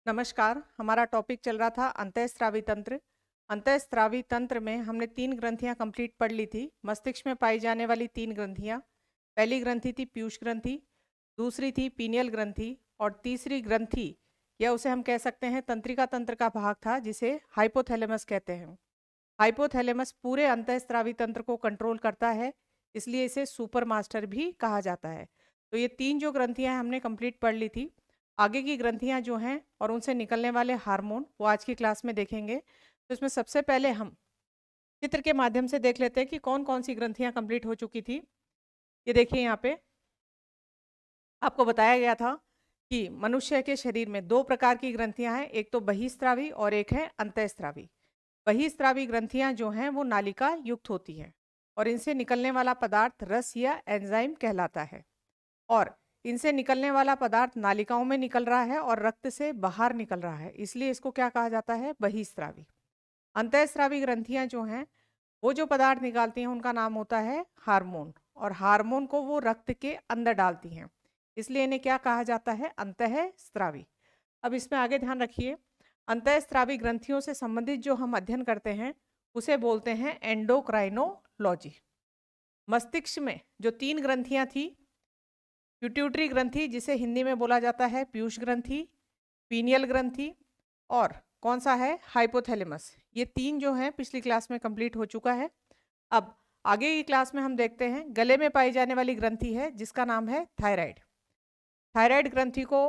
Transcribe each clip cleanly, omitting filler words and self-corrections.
नमस्कार। हमारा टॉपिक चल रहा था अंतःस्रावी तंत्र। अंतःस्रावी तंत्र में हमने 3 ग्रंथियां कंप्लीट पढ़ ली थी। मस्तिष्क में पाई जाने वाली 3 ग्रंथियां, पहली ग्रंथि थी पीयूष ग्रंथि, दूसरी थी पीनियल ग्रंथि और तीसरी ग्रंथि या उसे हम कह सकते हैं तंत्रिका तंत्र का भाग था जिसे हाइपोथैलेमस कहते हैं। हाइपोथैलेमस पूरे अंतःस्रावी तंत्र को कंट्रोल करता है, इसलिए इसे सुपर मास्टर भी कहा जाता है। तो ये 3 जो ग्रंथियां हैं हमने कंप्लीट पढ़ ली थी। आगे की ग्रंथियां जो हैं और उनसे निकलने वाले हार्मोन वो आज की क्लास में देखेंगे। तो इसमें सबसे पहले हम चित्र के माध्यम से देख लेते हैं कि कौन कौन सी ग्रंथियां कंप्लीट हो चुकी थी। ये देखिए, यहाँ पे आपको बताया गया था कि मनुष्य के शरीर में 2 प्रकार की ग्रंथियां हैं, एक तो बहिस्रावी और एक है अंतःस्रावी। बहिस्रावी ग्रंथियां जो हैं वो नालिका युक्त होती हैं और इनसे निकलने वाला पदार्थ रस या एंजाइम कहलाता है। और इनसे निकलने वाला पदार्थ नालिकाओं में निकल रहा है और रक्त से बाहर निकल रहा है, इसलिए इसको क्या कहा जाता है? बहिस्रावी। अंतःस्रावी ग्रंथियां जो हैं वो जो पदार्थ निकालती हैं उनका नाम होता है हार्मोन, और हार्मोन को वो रक्त के अंदर डालती हैं, इसलिए इन्हें क्या कहा जाता है? अंतःस्रावी। अब इसमें आगे ध्यान रखिए, अंतःस्रावी ग्रंथियों से संबंधित जो हम अध्ययन करते हैं उसे बोलते हैं एंडोक्राइनोलॉजी। मस्तिष्क में जो 3 ग्रंथियां थी, पिट्यूटरी ग्रंथि जिसे हिंदी में बोला जाता है पीयूष ग्रंथि, पीनियल ग्रंथि और कौन सा है? हाइपोथैलेमस। ये 3 जो हैं पिछली क्लास में कंप्लीट हो चुका है। अब आगे की क्लास में हम देखते हैं गले में पाई जाने वाली ग्रंथि है जिसका नाम है थायराइड। थायराइड ग्रंथि को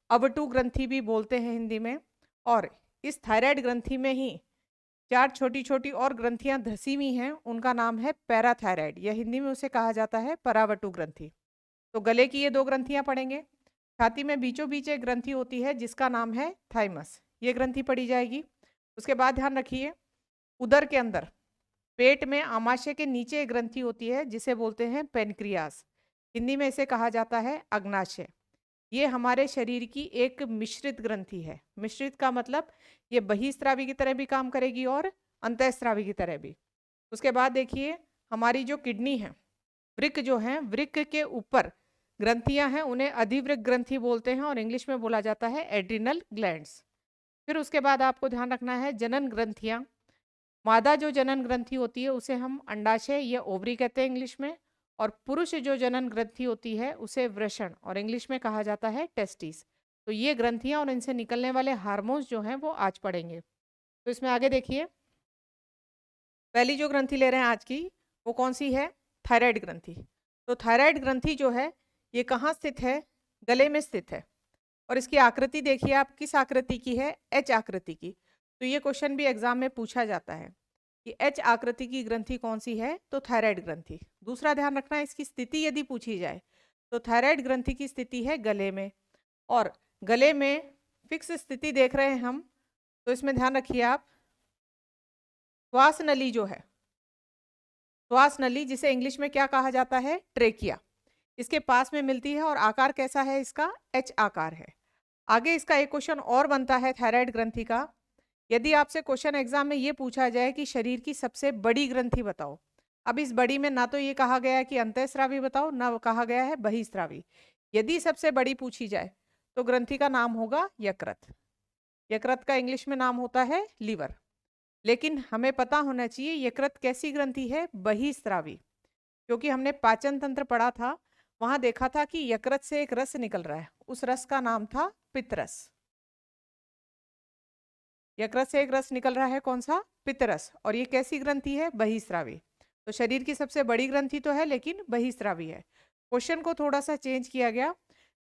अवटु ग्रंथि भी बोलते हैं हिंदी में, और इस थायराइड ग्रंथि में ही 4 छोटी छोटी और ग्रंथियां धसी हुई हैं, उनका नाम है पैराथायराइड, या हिंदी में उसे कहा जाता है परावटु ग्रंथि। तो गले की ये 2 ग्रंथियां पढ़ेंगे। छाती में बीचों बीच एक ग्रंथि होती है जिसका नाम है थाइमस, ये ग्रंथि पढ़ी जाएगी। उसके बाद ध्यान रखिए, उदर के अंदर पेट में आमाशय के नीचे एक ग्रंथि होती है जिसे बोलते हैं पेनक्रियास, हिंदी में इसे कहा जाता है अग्नाशय। ये हमारे शरीर की एक मिश्रित ग्रंथि है। मिश्रित का मतलब ये बहिस्रावी की तरह भी काम करेगी और अंतःस्रावी की तरह भी। उसके बाद देखिए, हमारी जो किडनी है, वृक्क जो है, वृक्क के ऊपर ग्रंथियां हैं उन्हें अधिवृक्क ग्रंथि बोलते हैं और इंग्लिश में बोला जाता है एड्रिनल ग्लैंड्स। फिर उसके बाद आपको ध्यान रखना है जनन ग्रंथियां। मादा जो जनन ग्रंथि होती है उसे हम अंडाशय या ओवरी कहते हैं इंग्लिश में, और पुरुष जो जनन ग्रंथि होती है उसे वृषण और इंग्लिश में कहा जाता है टेस्टिस। तो ये ग्रंथियां और इनसे निकलने वाले हार्मोन्स जो हैं वो आज पढ़ेंगे। तो इसमें आगे देखिए, पहली जो ग्रंथि ले रहे हैं आज की वो कौन सी है? थायराइड ग्रंथि। तो थायराइड ग्रंथि जो है ये कहाँ स्थित है? गले में स्थित है। और इसकी आकृति देखिए आप, किस आकृति की है? एच आकृति की। तो ये क्वेश्चन भी एग्जाम में पूछा जाता है कि एच आकृति की ग्रंथि कौन सी है? तो थायराइड ग्रंथि। दूसरा ध्यान रखना है, इसकी स्थिति यदि पूछी जाए तो थायराइड ग्रंथि की स्थिति है गले में, और गले में फिक्स स्थिति देख रहे हैं हम। तो इसमें ध्यान रखिए आप, श्वास नली जो है, श्वास नली जिसे इंग्लिश में क्या कहा जाता है? ट्रेकिया, इसके पास में मिलती है और आकार कैसा है इसका? एच आकार है। आगे इसका एक क्वेश्चन और बनता है थायराइड ग्रंथि का। यदि आपसे क्वेश्चन एग्जाम में ये पूछा जाए कि शरीर की सबसे बड़ी ग्रंथि बताओ, अब इस बड़ी में ना तो ये कहा गया है कि अंतःस्रावी बताओ, ना कहा गया है बहिस्रावी। यदि सबसे बड़ी पूछी जाए तो ग्रंथि का नाम होगा यकृत। यकृत का इंग्लिश में नाम होता है लीवर। लेकिन हमें पता होना चाहिए यकृत कैसी ग्रंथि है? बहिस्रावी। क्योंकि हमने पाचन तंत्र पढ़ा था, वहां देखा था कि यकृत से एक रस निकल रहा है, उस रस का नाम था पित्तरस। यकृत से एक रस निकल रहा है, कौन सा? पित्तरस। और ये कैसी ग्रंथि है? बहिस्रावी। तो शरीर की सबसे बड़ी ग्रंथि तो है लेकिन बहिस्रावी है। क्वेश्चन को थोड़ा सा चेंज किया गया,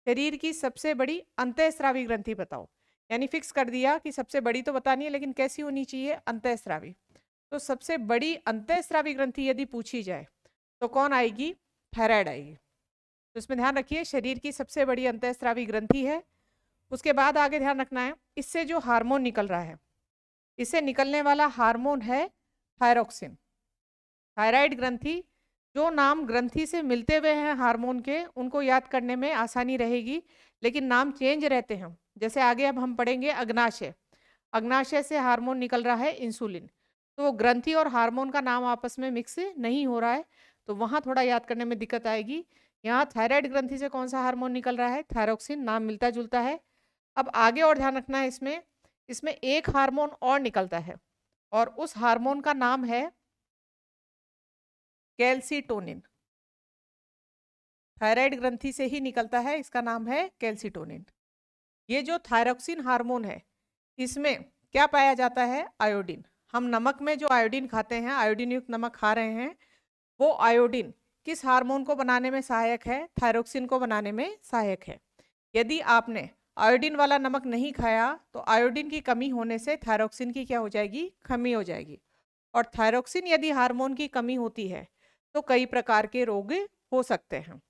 शरीर की सबसे बड़ी अंतःस्रावी ग्रंथि बताओ, यानी फिक्स कर दिया कि सबसे बड़ी तो बतानी है लेकिन कैसी होनी चाहिए? अंतःस्रावी। तो सबसे बड़ी अंतःस्रावी ग्रंथि यदि पूछी जाए तो कौन आएगी? थायराइड आएगी। तो इसमें ध्यान रखिए, शरीर की सबसे बड़ी अंतःस्रावी ग्रंथि है। उसके बाद आगे ध्यान रखना है, इससे जो हार्मोन निकल रहा है, इससे निकलने वाला हार्मोन है थायरोक्सिन। थायराइड ग्रंथि, जो नाम ग्रंथि से मिलते हुए हैं हार्मोन के, उनको याद करने में आसानी रहेगी, लेकिन नाम चेंज रहते हैं। जैसे आगे अब हम पढ़ेंगे अग्नाशय। अग्नाशय से हार्मोन निकल रहा है इंसुलिन। तो ग्रंथि और हार्मोन का नाम आपस में मिक्स नहीं हो रहा है, तो वहाँ थोड़ा याद करने में दिक्कत आएगी। यहाँ थायराइड ग्रंथि से कौन सा हार्मोन निकल रहा है? थायरोक्सिन, नाम मिलता जुलता है। अब आगे और ध्यान रखना है, इसमें इसमें एक हार्मोन और निकलता है और उस हार्मोन का नाम है कैल्सिटोनिन। थायराइड ग्रंथि से ही निकलता है, इसका नाम है कैल्सिटोनिन। ये जो थायरोक्सिन हार्मोन है, इसमें क्या पाया जाता है? आयोडीन। हम नमक में जो आयोडीन खाते हैं, आयोडीन युक्त नमक खा रहे हैं, वो आयोडीन किस हार्मोन को बनाने में सहायक है? थायरोक्सिन को बनाने में सहायक है। यदि आपने आयोडीन वाला नमक नहीं खाया तो आयोडीन की कमी होने से थायरोक्सिन की क्या हो जाएगी? कमी हो जाएगी। और थायरोक्सिन यदि हार्मोन की कमी होती है तो कई प्रकार के रोग हो सकते हैं।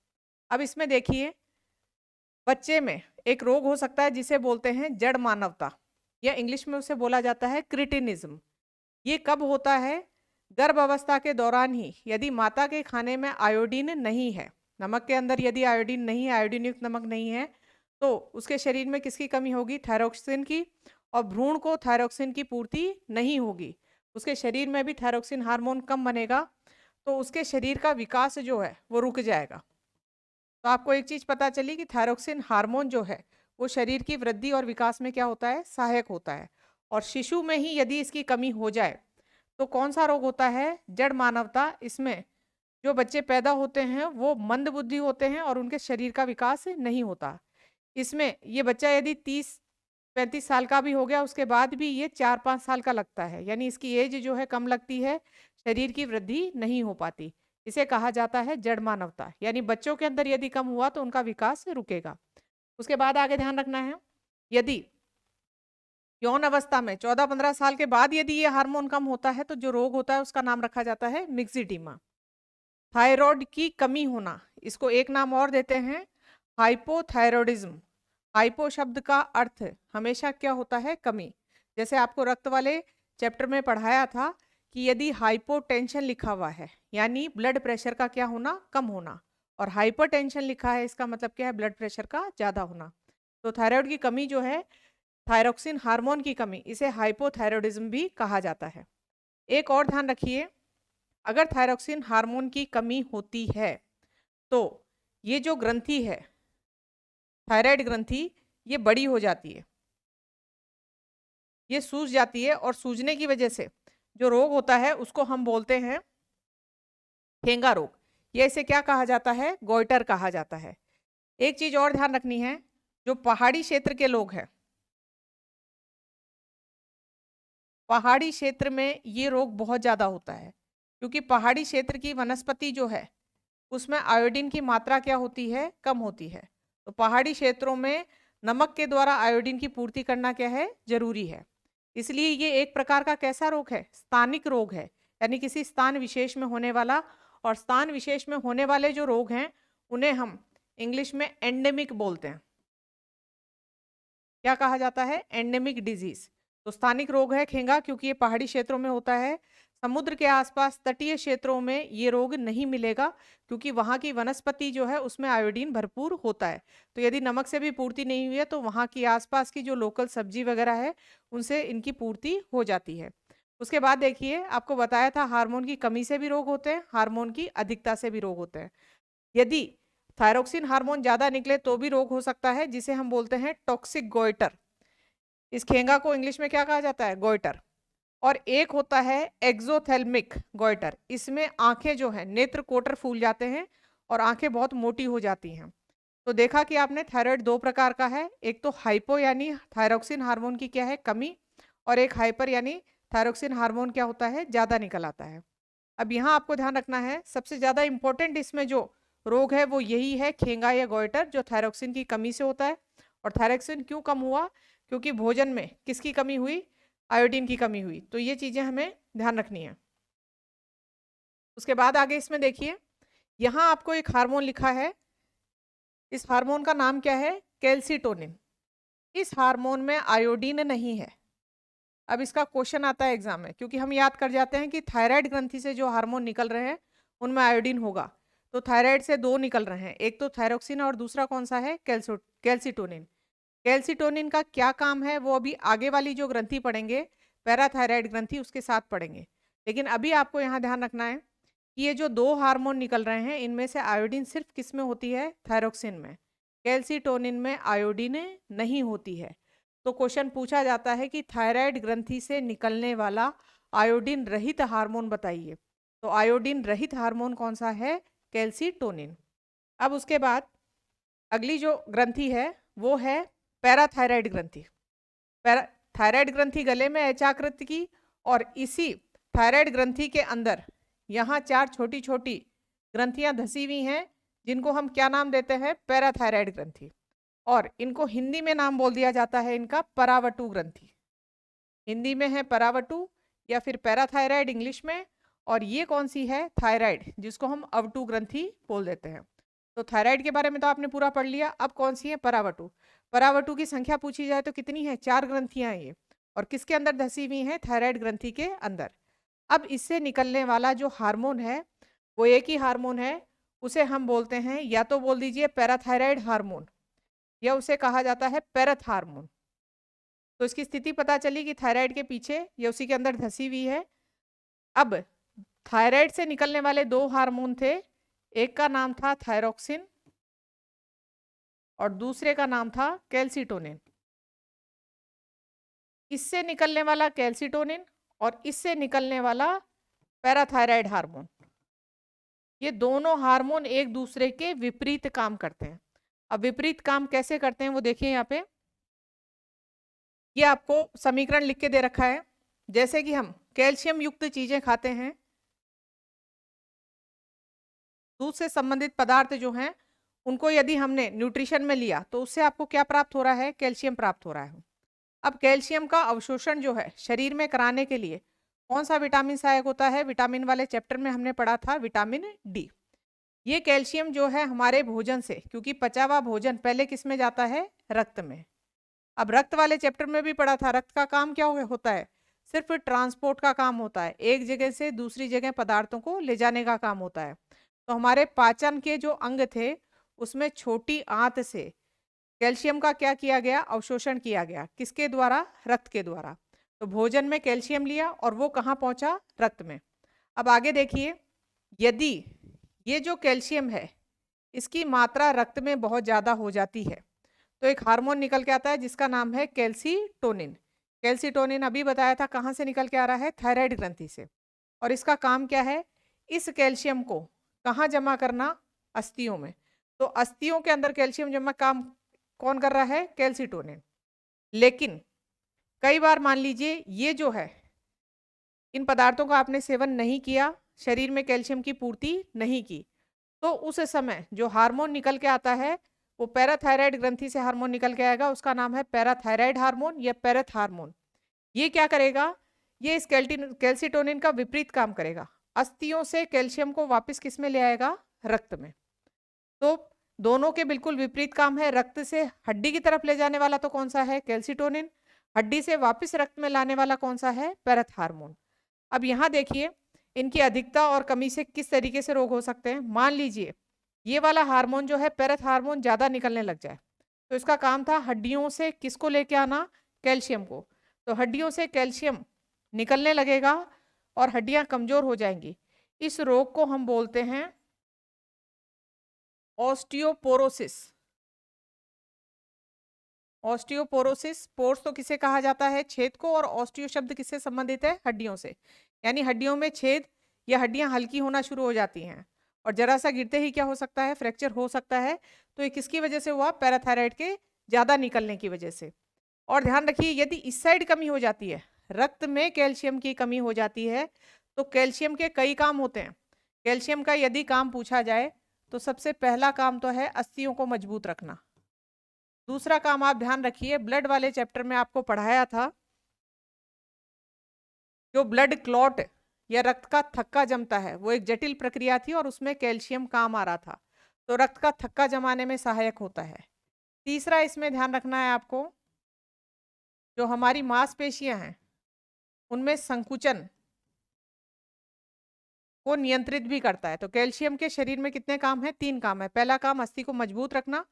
अब इसमें देखिए, बच्चे में एक रोग हो सकता है जिसे बोलते हैं जड़ मानवता, या इंग्लिश में उसे बोला जाता है क्रिटिनिज्म। ये कब होता है? गर्भ अवस्था के दौरान ही यदि माता के खाने में आयोडीन नहीं है, नमक के अंदर यदि आयोडीन नहीं है, आयोडीन युक्त नमक नहीं है, तो उसके शरीर में किसकी कमी होगी? थायरोक्सिन की। और भ्रूण को थायरोक्सिन की पूर्ति नहीं होगी, उसके शरीर में भी थायरोक्सिन हार्मोन कम बनेगा, तो उसके शरीर का विकास जो है वो रुक जाएगा। तो आपको एक चीज पता चली कि थायरोक्सिन हार्मोन जो है वो शरीर की वृद्धि और विकास में क्या होता है? सहायक होता है। और शिशु में ही यदि इसकी कमी हो जाए तो कौन सा रोग होता है? जड़ मानवता। इसमें जो बच्चे पैदा होते हैं वो मंद बुद्धि होते हैं और उनके शरीर का विकास नहीं होता। इसमें ये बच्चा यदि 30-35 साल का भी हो गया, उसके बाद भी ये 4-5 साल का लगता है, यानी इसकी एज जो है कम लगती है, शरीर की वृद्धि नहीं हो पाती। इसे कहा जाता है जड़ मानवता, यानी बच्चों के अंदर यदि कम हुआ तो उनका विकास रुकेगा। उसके बाद आगे ध्यान रखना है, यदि यौन अवस्था में 14-15 साल के बाद यदि ये हार्मोन कम होता है तो जो रोग होता है उसका नाम रखा जाता है मिक्सिडीमा। थायराइड की कमी होना, इसको एक नाम और देते हैं हाइपोथायरॉयडिज्म। हाइपो शब्द का अर्थ हमेशा क्या होता है? कमी। जैसे आपको रक्त वाले चैप्टर में पढ़ाया था कि यदि हाइपोटेंशन लिखा हुआ है यानी ब्लड प्रेशर का क्या होना? कम होना, और हाइपरटेंशन लिखा है इसका मतलब क्या है? ब्लड प्रेशर का ज़्यादा होना। तो थायराइड की कमी जो है, थायरोक्सिन हार्मोन की कमी, इसे हाइपोथायरॉयडिज्म भी कहा जाता है। एक और ध्यान रखिए, अगर थायरोक्सिन हार्मोन की कमी होती है तो ये जो ग्रंथि है, थायराइड ग्रंथि, ये बड़ी हो जाती है, ये सूज जाती है, और सूजने की वजह से जो रोग होता है उसको हम बोलते हैं ठेंगा रोग। ये इसे क्या कहा जाता है? गोइटर कहा जाता है। एक चीज और ध्यान रखनी है, जो पहाड़ी क्षेत्र के लोग हैं, पहाड़ी क्षेत्र में ये रोग बहुत ज्यादा होता है, क्योंकि पहाड़ी क्षेत्र की वनस्पति जो है उसमें आयोडीन की मात्रा क्या होती है? कम होती है। तो पहाड़ी क्षेत्रों में नमक के द्वारा आयोडीन की पूर्ति करना क्या है? जरूरी है। इसलिए ये एक प्रकार का कैसा रोग है? स्थानिक रोग है, यानी किसी स्थान विशेष में होने वाला। और स्थान विशेष में होने वाले जो रोग हैं उन्हें हम इंग्लिश में एंडेमिक बोलते हैं। क्या कहा जाता है? Endemic disease. तो स्थानिक रोग है खींगा, क्योंकि ये पहाड़ी क्षेत्रों में होता है। समुद्र के आसपास तटीय क्षेत्रों में ये रोग नहीं मिलेगा, क्योंकि वहाँ की वनस्पति जो है उसमें आयोडीन भरपूर होता है। तो यदि नमक से भी पूर्ति नहीं हुई है तो वहाँ की आसपास की जो लोकल सब्जी वगैरह है उनसे इनकी पूर्ति हो जाती है। उसके बाद देखिए, आपको बताया था हार्मोन की कमी से भी रोग होते हैं, हार्मोन की अधिकता से भी रोग होते हैं। यदि थायरोक्सिन हार्मोन ज्यादा निकले तो भी रोग हो सकता है, जिसे हम बोलते हैं टॉक्सिक गोइटर। इस खेंगा को इंग्लिश में क्या कहा जाता है? गोइटर। और एक होता है एक्सोथेल्मिक गोइटर, इसमें आंखें जो है, नेत्र कोटर फूल जाते हैं और आंखें बहुत मोटी हो जाती हैं। तो देखा कि आपने थायराइड दो प्रकार का है, एक तो हाइपो यानी थायरोक्सिन हार्मोन की क्या है? कमी, और एक हाइपर यानी थायरोक्सिन हार्मोन क्या होता है? ज्यादा निकल आता है। अब यहाँ आपको ध्यान रखना है, सबसे ज्यादा इंपॉर्टेंट इसमें जो रोग है वो यही है, खेंगा या गोइटर, जो थायरोक्सिन की कमी से होता है। और थायरोक्सिन क्यों कम हुआ? क्योंकि भोजन में किसकी कमी हुई? आयोडीन की कमी हुई। तो ये चीजें हमें ध्यान रखनी है। उसके बाद आगे इसमें देखिए, यहाँ आपको एक हार्मोन लिखा है, इस हार्मोन का नाम क्या है? कैल्सिटोनिन। इस हार्मोन में आयोडीन नहीं है। अब इसका क्वेश्चन आता है एग्जाम में, क्योंकि हम याद कर जाते हैं कि थायराइड ग्रंथि से जो हार्मोन निकल रहे हैं उनमें आयोडीन होगा। तो थायराइड से दो निकल रहे हैं, एक तो थायरोक्सिन और दूसरा कौन सा है? कैल्सिटोनिन। कैल्सिटोनिन का क्या काम है वो अभी आगे वाली जो ग्रंथि पढ़ेंगे, पैराथायराइड ग्रंथि, उसके साथ पढ़ेंगे। लेकिन अभी आपको यहाँ ध्यान रखना है कि ये जो दो हार्मोन निकल रहे हैं इनमें से आयोडीन सिर्फ किस में होती है? थायरोक्सिन में। कैल्सिटोनिन में आयोडीन नहीं होती है। तो क्वेश्चन पूछा जाता है कि थायराइड ग्रंथि से निकलने वाला आयोडीन रहित हार्मोन बताइए। तो आयोडीन रहित हार्मोन कौन सा है? कैल्सीटोनिन। अब उसके बाद अगली जो ग्रंथि है वो है पैराथायराइड ग्रंथि। थायराइड ग्रंथि गले में एचाकृत की, और इसी थायराइड ग्रंथि के अंदर यहाँ 4 छोटी छोटी ग्रंथियां धसी हुई हैं, जिनको हम क्या नाम देते हैं? पैराथायराइड ग्रंथि। और इनको हिंदी में नाम बोल दिया जाता है इनका परावटु ग्रंथि। हिंदी में है परावटु या फिर पैराथायराइड इंग्लिश में। और ये कौन सी है? थायराइड, जिसको हम अवटु ग्रंथि बोल देते हैं। तो थायराइड के बारे में तो आपने पूरा पढ़ लिया। अब कौन सी है? परावटु। परावटु की संख्या पूछी जाए तो कितनी है? 4 ग्रंथियां हैं ये, और किसके अंदर धसी हुई है? थायराइड ग्रंथि के अंदर। अब इससे निकलने वाला जो हार्मोन है वो एक ही हार्मोन है, उसे हम बोलते हैं, या तो बोल दीजिए पैराथायराइड हार्मोन, या उसे कहा जाता है पैरथ हार्मोन। तो इसकी स्थिति पता चली कि थायराइड के पीछे या उसी के अंदर धसी हुई है। अब थायराइड से निकलने वाले 2 हार्मोन थे, एक का नाम था थायरोक्सिन और दूसरे का नाम था कैल्सीटोनिन। इससे निकलने वाला कैल्सीटोनिन और इससे निकलने वाला पैराथायराइड हार्मोन, ये दोनों हार्मोन एक दूसरे के विपरीत काम करते हैं। अब विपरीत काम कैसे करते हैं वो देखिए यहाँ पे। ये आपको समीकरण लिख के दे रखा है। जैसे कि हम कैल्शियम युक्त चीजें खाते हैं, दूध से संबंधित पदार्थ जो हैं उनको यदि हमने न्यूट्रिशन में लिया तो उससे आपको क्या प्राप्त हो रहा है? कैल्शियम प्राप्त हो रहा है। अब कैल्शियम का अवशोषण जो है शरीर में कराने के लिए कौन सा विटामिन सहायक होता है? विटामिन वाले चैप्टर में हमने पढ़ा था विटामिन डी। ये कैल्शियम जो है हमारे भोजन से, क्योंकि पचा हुआ भोजन पहले किस में जाता है? रक्त में। अब रक्त वाले चैप्टर में भी पढ़ा था, रक्त का काम क्या होता है? सिर्फ ट्रांसपोर्ट का काम होता है, एक जगह से दूसरी जगह पदार्थों को ले जाने का काम होता है। तो हमारे पाचन के जो अंग थे उसमें छोटी आंत से कैल्शियम का क्या किया गया? अवशोषण किया गया। किसके द्वारा? रक्त के द्वारा। तो भोजन में कैल्शियम लिया और वो कहाँ पहुंचा? रक्त में। अब आगे देखिए, यदि ये जो कैल्शियम है इसकी मात्रा रक्त में बहुत ज़्यादा हो जाती है तो एक हार्मोन निकल के आता है जिसका नाम है कैल्सीटोनिन। कैल्सीटोनिन अभी बताया था कहाँ से निकल के आ रहा है? थायराइड ग्रंथि से। और इसका काम क्या है? इस कैल्शियम को कहाँ जमा करना? अस्थियों में। तो अस्थियों के अंदर कैल्शियम जमा काम कौन कर रहा है? कैल्सीटोनिन। लेकिन कई बार मान लीजिए ये जो है इन पदार्थों का आपने सेवन नहीं किया, शरीर में कैल्शियम की पूर्ति नहीं की, तो उस समय जो हार्मोन निकल के आता है वो पैराथायराइड ग्रंथि से हार्मोन निकल के आएगा, उसका नाम है पैराथायराइड हार्मोन या पैरथ हार्मोन। ये क्या करेगा? ये इस कैल्सीटोनिन का विपरीत काम करेगा। अस्थियों से कैल्शियम को वापस किस में ले आएगा? रक्त में। तो दोनों के बिल्कुल विपरीत काम है। रक्त से हड्डी की तरफ ले जाने वाला तो कौन सा है? कैल्सीटोनिन। हड्डी से वापस रक्त में लाने वाला कौन सा है? पैरथ हार्मोन। अब यहाँ देखिए इनकी अधिकता और कमी से किस तरीके से रोग हो सकते हैं। मान लीजिए ये वाला हार्मोन जो है पैरथ हार्मोन ज़्यादा निकलने लग जाए, तो इसका काम था हड्डियों से किसको लेके आना? कैल्शियम को। तो हड्डियों से कैल्शियम निकलने लगेगा और हड्डियां कमजोर हो जाएंगी। इस रोग को हम बोलते हैं ऑस्टियोपोरोसिस। ऑस्टियोपोरोसिस, पोर्स तो किसे कहा जाता है? छेद को। और ऑस्टियो शब्द किससे संबंधित है? हड्डियों से। यानी हड्डियों में छेद या हड्डियां हल्की होना शुरू हो जाती हैं और जरा सा गिरते ही क्या हो सकता है? फ्रैक्चर हो सकता है। तो ये किसकी वजह से हुआ? पैराथायराइड के ज़्यादा निकलने की वजह से। और ध्यान रखिए यदि इस साइड कमी हो जाती है, रक्त में कैल्शियम की कमी हो जाती है, तो कैल्शियम के कई काम होते हैं। कैल्शियम का यदि काम पूछा जाए तो सबसे पहला काम तो है अस्थियों को मजबूत रखना। दूसरा काम आप ध्यान रखिए, ब्लड वाले चैप्टर में आपको पढ़ाया था, जो ब्लड क्लॉट या रक्त का थक्का जमता है वो एक जटिल प्रक्रिया थी और उसमें कैल्शियम काम आ रहा था, तो रक्त का थक्का जमाने में सहायक होता है। तीसरा इसमें ध्यान रखना है आपको, जो हमारी मांसपेशियां हैं उनमें संकुचन को नियंत्रित भी करता है। तो कैल्शियम के शरीर में कितने काम हैं? 3 काम है। पहला काम अस्थि को मजबूत रखना,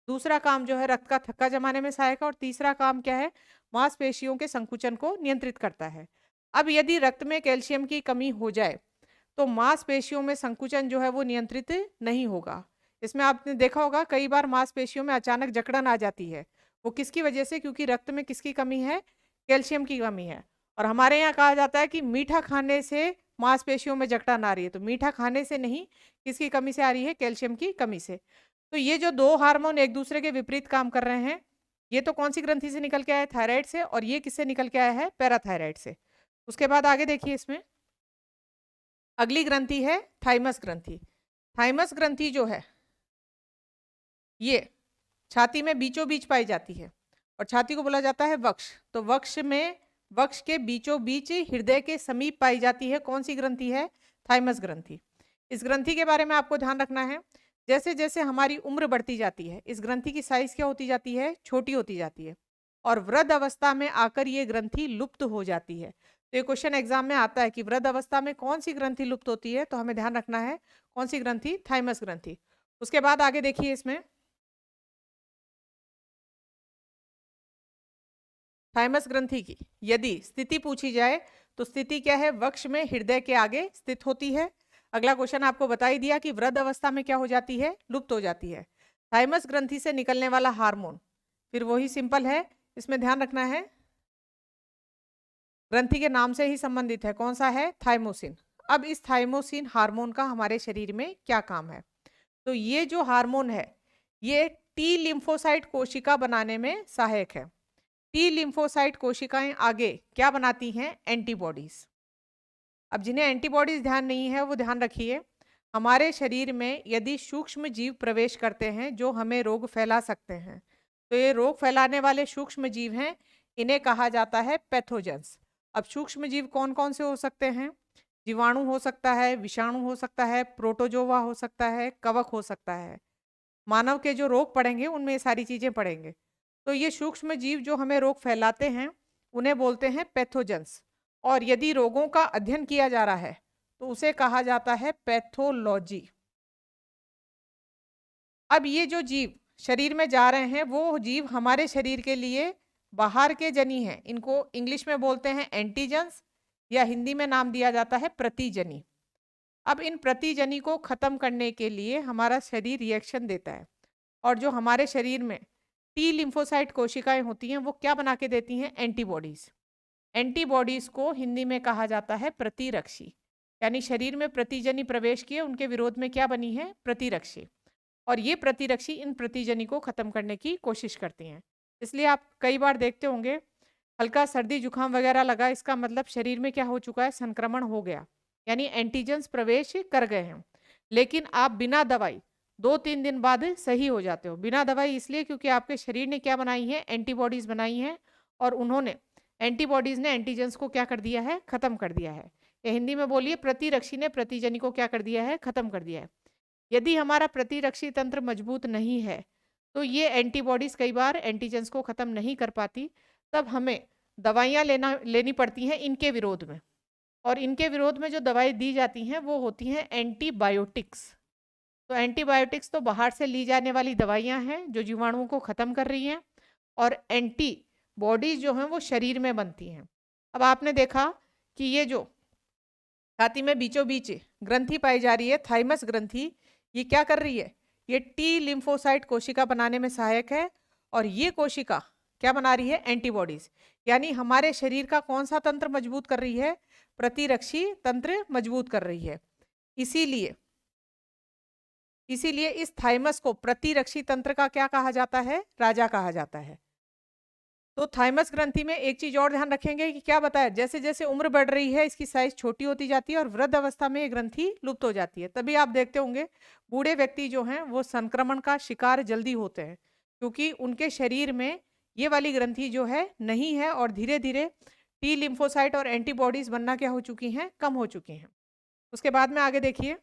दूसरा काम जो है रक्त का थक्का जमाने में सहायक है, और तीसरा काम क्या है? मांसपेशियों के संकुचन को नियंत्रित करता है। अब यदि रक्त में कैल्शियम की कमी हो जाए तो मांसपेशियों में संकुचन जो है वो नियंत्रित नहीं होगा। इसमें आपने देखा होगा कई बार मांसपेशियों में अचानक जकड़न आ जाती है, वो किसकी वजह से? क्योंकि रक्त में किसकी कमी है? कैल्शियम की कमी है। और हमारे यहाँ कहा जाता है कि मीठा खाने से मांसपेशियों में जकड़न आ रही है, तो मीठा खाने से नहीं, किसकी कमी से आ रही है? कैल्शियम की कमी से। तो ये जो दो हार्मोन एक दूसरे के विपरीत काम कर रहे हैं, ये तो कौन सी ग्रंथि से निकल के आया है? थायराइड से। और ये किससे निकल के आया है? पैराथायराइड से। उसके बाद आगे देखिए, इसमें अगली ग्रंथि है थाइमस ग्रंथि। थाइमस ग्रंथि जो है ये छाती में बीचों बीच पाई जाती है और छाती को बोला जाता है वक्ष। तो वक्ष के बीचों बीच हृदय के समीप पाई जाती है कौन सी ग्रंथि है? थाइमस ग्रंथि। इस ग्रंथि के बारे में आपको ध्यान रखना है, जैसे जैसे हमारी उम्र बढ़ती जाती है इस ग्रंथि की साइज क्या होती जाती है? छोटी होती जाती है और वृद्ध अवस्था में आकर ये ग्रंथि लुप्त हो जाती है। तो ये क्वेश्चन एग्जाम में आता है कि वृद्ध अवस्था में कौन सी ग्रंथि लुप्त होती है, तो हमें ध्यान रखना है कौन सी ग्रंथि? थाइमस ग्रंथि। उसके बाद आगे देखिए, इसमें थाइमस ग्रंथि की यदि स्थिति पूछी जाए तो स्थिति क्या है? वक्ष में हृदय के आगे स्थित होती है। अगला क्वेश्चन आपको बता ही दिया कि वृद्ध अवस्था में क्या हो जाती है? लुप्त हो जाती है। थाइमस ग्रंथि से निकलने वाला हार्मोन फिर वही सिंपल है, इसमें ध्यान रखना है ग्रंथि के नाम से ही संबंधित है। कौन सा है? थाइमोसिन। अब इस थाइमोसिन हार्मोन का हमारे शरीर में क्या काम है? तो ये जो हार्मोन है ये टी लिम्फोसाइट कोशिका बनाने में सहायक है। टी लिम्फोसाइट कोशिकाएं आगे क्या बनाती हैं? एंटीबॉडीज। अब जिन्हें एंटीबॉडीज ध्यान नहीं है वो ध्यान रखिए, हमारे शरीर में यदि सूक्ष्म जीव प्रवेश करते हैं जो हमें रोग फैला सकते हैं, तो ये रोग फैलाने वाले सूक्ष्म जीव हैं, इन्हें कहा जाता है पैथोजेंस। अब सूक्ष्म जीव कौन कौन से हो सकते हैं? जीवाणु हो सकता है, विषाणु हो सकता है, प्रोटोजोवा हो सकता है, कवक हो सकता है। मानव के जो रोग पड़ेंगे उनमें ये सारी चीजें पड़ेंगे। तो ये सूक्ष्म जीव जो हमें रोग फैलाते हैं उन्हें बोलते हैं पैथोजेंस। और यदि रोगों का अध्ययन किया जा रहा है तो उसे कहा जाता है पैथोलॉजी। अब ये जो जीव शरीर में जा रहे हैं वो जीव हमारे शरीर के लिए बाहर के जनी हैं, इनको इंग्लिश में बोलते हैं एंटीजेंस या हिंदी में नाम दिया जाता है प्रतिजनी। अब इन प्रतिजनी को खत्म करने के लिए हमारा शरीर रिएक्शन देता है और जो हमारे शरीर में टी लिम्फोसाइट कोशिकाएं होती हैं वो क्या बना के देती हैं? एंटीबॉडीज। एंटीबॉडीज को हिंदी में कहा जाता है प्रतिरक्षी। यानी शरीर में प्रतिजनी प्रवेश किए उनके विरोध में क्या बनी है? प्रतिरक्षी। और ये प्रतिरक्षी इन प्रतिजनी को खत्म करने की कोशिश करती हैं। इसलिए आप कई बार देखते होंगे हल्का सर्दी जुकाम वगैरह लगा, इसका मतलब शरीर में क्या हो चुका है? संक्रमण हो गया, यानी एंटीजेंस प्रवेश कर गए हैं। लेकिन आप बिना दवाई 2-3 दिन बाद सही हो जाते हो। बिना दवाई इसलिए क्योंकि आपके शरीर ने क्या बनाई है? एंटीबॉडीज बनाई हैं और उन्होंने एंटीबॉडीज ने एंटीजेंस को क्या कर दिया है? खत्म कर दिया है। या हिंदी में बोलिए प्रतिरक्षी ने प्रतिजनी को क्या कर दिया है? खत्म कर दिया है। यदि हमारा प्रतिरक्षी तंत्र मजबूत नहीं है तो ये एंटीबॉडीज कई बार एंटीजेंस को खत्म नहीं कर पाती, तब हमें दवाइयाँ लेनी पड़ती हैं इनके विरोध में। और इनके विरोध में जो दवाई दी जाती हैं वो होती हैं एंटीबायोटिक्स। तो एंटीबायोटिक्स तो बाहर से ली जाने वाली दवाइयाँ हैं जो जीवाणुओं को खत्म कर रही हैं, और एंटीबॉडीज जो हैं वो शरीर में बनती हैं। अब आपने देखा कि ये जो छाती में बीचों बीच ग्रंथि पाई जा रही है थाइमस ग्रंथि, ये क्या कर रही है? ये टी लिम्फोसाइट कोशिका बनाने में सहायक है और ये कोशिका क्या बना रही है? एंटीबॉडीज। यानी हमारे शरीर का कौन सा तंत्र मजबूत कर रही है? प्रतिरक्षी तंत्र मजबूत कर रही है। इसीलिए इस थाइमस को प्रतिरक्षी तंत्र का क्या कहा जाता है? राजा कहा जाता है। तो थाइमस ग्रंथि में एक चीज और ध्यान रखेंगे कि क्या बताया, जैसे जैसे उम्र बढ़ रही है इसकी साइज छोटी होती जाती है और वृद्ध अवस्था में ये ग्रंथि लुप्त हो जाती है। तभी आप देखते होंगे बूढ़े व्यक्ति जो हैं वो संक्रमण का शिकार जल्दी होते हैं, क्योंकि उनके शरीर में ये वाली ग्रंथि जो है नहीं है और धीरे धीरे टी लिम्फोसाइट और एंटीबॉडीज बनना क्या हो चुकी हैं? कम हो चुकी हैं। उसके बाद में आगे देखिए,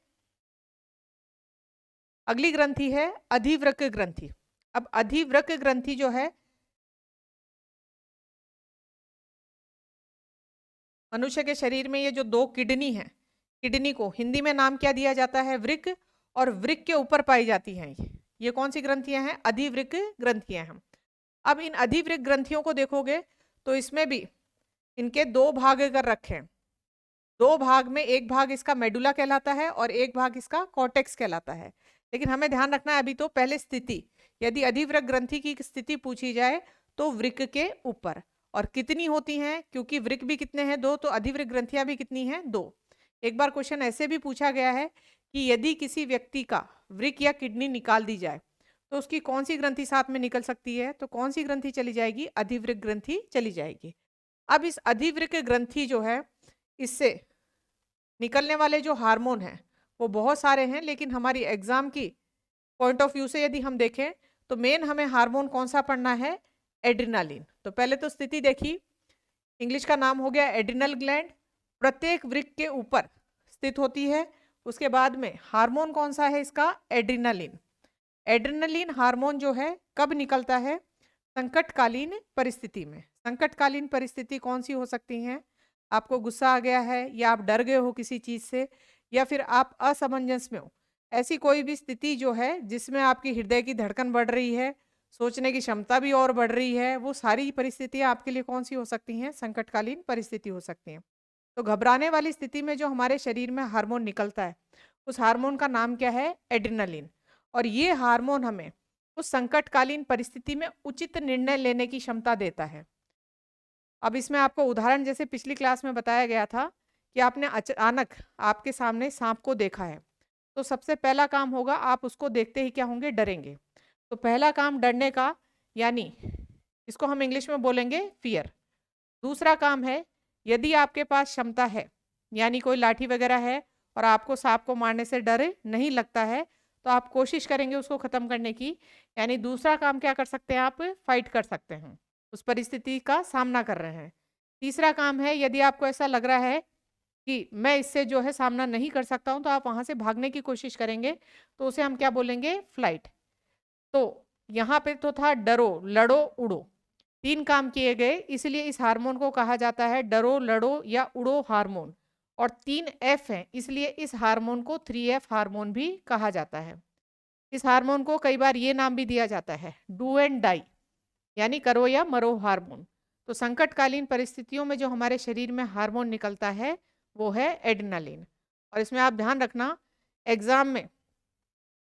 अगली ग्रंथि है अधिवृक्क ग्रंथि। अब अधिवृक्क ग्रंथि जो है मनुष्य के शरीर में ये जो 2 किडनी है, किडनी को हिंदी में नाम क्या दिया जाता है? वृक्क। और वृक्क के ऊपर पाई जाती हैं ये कौन सी ग्रंथियां हैं? अधिवृक्क ग्रंथियां हैं। अब इन अधिवृक्क ग्रंथियों को देखोगे तो इसमें भी इनके 2 भाग कर रखे हैं। 2 भाग में एक भाग इसका मेडुला कहलाता है और एक भाग इसका कॉर्टेक्स कहलाता है। लेकिन हमें ध्यान रखना है अभी तो पहले स्थिति, यदि अधिवृक्क ग्रंथि की स्थिति पूछी जाए तो वृक्क के ऊपर। और कितनी होती हैं, क्योंकि वृक्क भी कितने हैं, 2, तो अधिवृक्क ग्रंथियां भी कितनी हैं, 2। एक बार क्वेश्चन ऐसे भी पूछा गया है कि यदि किसी व्यक्ति का वृक्क या किडनी निकाल दी जाए तो उसकी कौन सी ग्रंथि साथ में निकल सकती है, तो कौन सी ग्रंथि चली जाएगी, अधिवृक्क ग्रंथि चली जाएगी। अब इस अधिवृक्क ग्रंथि जो है, इससे निकलने वाले जो हार्मोन हैं वो बहुत सारे हैं, लेकिन हमारी एग्जाम की पॉइंट ऑफ व्यू से यदि हम देखें तो मेन हमें हार्मोन कौन सा पढ़ना है, एड्रिनालिन। तो पहले तो स्थिति देखी, इंग्लिश का नाम हो गया एड्रिनल ग्लैंड, प्रत्येक वृक्क के ऊपर स्थित होती है। उसके बाद में हार्मोन कौन सा है इसका, एड्रिनालिन। एड्रिनालिन हार्मोन जो है कब निकलता है, संकटकालीन परिस्थिति में। संकटकालीन परिस्थिति कौन सी हो सकती है, आपको गुस्सा आ गया है, या आप डर गए हो किसी चीज से, या फिर आप असमंजस में हो, ऐसी कोई भी स्थिति जो है जिसमें आपकी हृदय की धड़कन बढ़ रही है, सोचने की क्षमता भी और बढ़ रही है, वो सारी परिस्थितियां आपके लिए कौन सी हो सकती हैं, संकटकालीन परिस्थिति हो सकती हैं। तो घबराने वाली स्थिति में जो हमारे शरीर में हार्मोन निकलता है उस हार्मोन का नाम क्या है, एड्रिनालिन। और ये हार्मोन हमें उस संकटकालीन परिस्थिति में उचित निर्णय लेने की क्षमता देता है। अब इसमें आपको उदाहरण जैसे पिछली क्लास में बताया गया था कि आपने अचानक आपके सामने सांप को देखा है, तो सबसे पहला काम होगा आप उसको देखते ही क्या होंगे, डरेंगे। तो पहला काम डरने का, यानी इसको हम इंग्लिश में बोलेंगे फियर। दूसरा काम है, यदि आपके पास क्षमता है, यानी कोई लाठी वगैरह है और आपको सांप को मारने से डर नहीं लगता है, तो आप कोशिश करेंगे उसको खत्म करने की, यानी दूसरा काम क्या कर सकते हैं, आप फाइट कर सकते हैं, उस परिस्थिति का सामना कर रहे हैं। तीसरा काम है, यदि आपको ऐसा लग रहा है कि मैं इससे जो है सामना नहीं कर सकता हूं, तो आप वहां से भागने की कोशिश करेंगे, तो उसे हम क्या बोलेंगे, फ्लाइट। तो यहाँ पे तो था डरो, लड़ो, उड़ो, 3 काम किए गए, इसलिए इस हार्मोन को कहा जाता है डरो, लड़ो या उड़ो हार्मोन। और 3 एफ हैं, इसलिए इस हार्मोन को 3F हार्मोन भी कहा जाता है। इस हार्मोन को कई बार ये नाम भी दिया जाता है, डू एंड डाई, यानी करो या मरो हार्मोन। तो संकटकालीन परिस्थितियों में जो हमारे शरीर में हार्मोन निकलता है वो है एड्रेनालिन। और इसमें आप ध्यान रखना, एग्जाम में